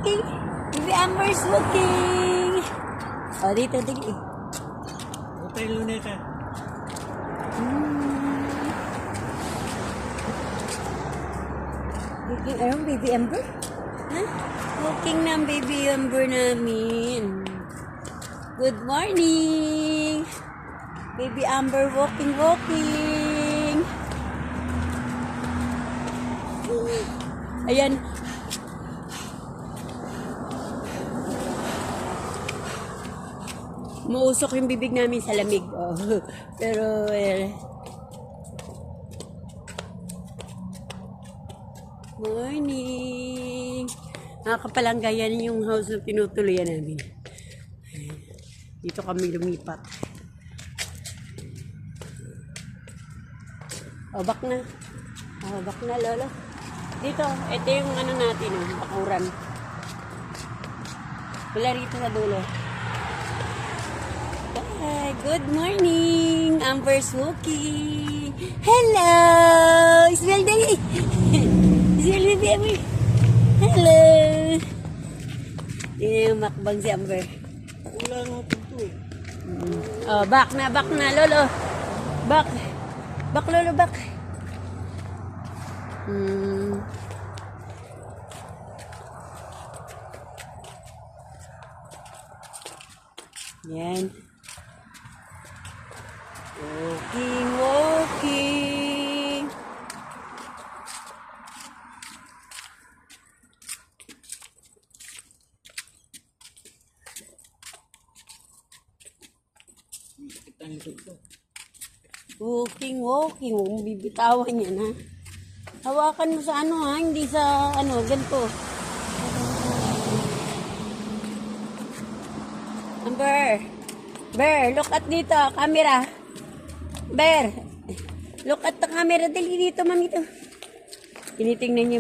walking. Baby Amber's walking. Oh, dito. Hotel Luneta. Walking, ayun, Baby Amber? Ha? Walking na ang Baby Amber namin. Good morning. Baby Amber walking. Ayan. Muusok yung bibig namin sa lamig. Oh. Pero, morning. Nakakapalanggayan yung house na tinutuloyan namin. Dito kami lumipat. Back na, lolo. Dito, ito yung ano natin, bakuran. Wala rito sa dulo. Hi, good morning. Amber's walking. Hello! Ismael Dali. Ismael Dali. Hello! Yan yung makbang si Amber. Wala nga pinto eh. Back na, lolo. Back, lolo, back. Yan. Walking. Walking. Huwag bibitawan yan, ha? Hawakan mo sa ano, ha? Hindi sa ano, ganito. Amber, look at dito, camera. Bear, look at the camera. Dali dito, mami, to. Tinitingnan niyo.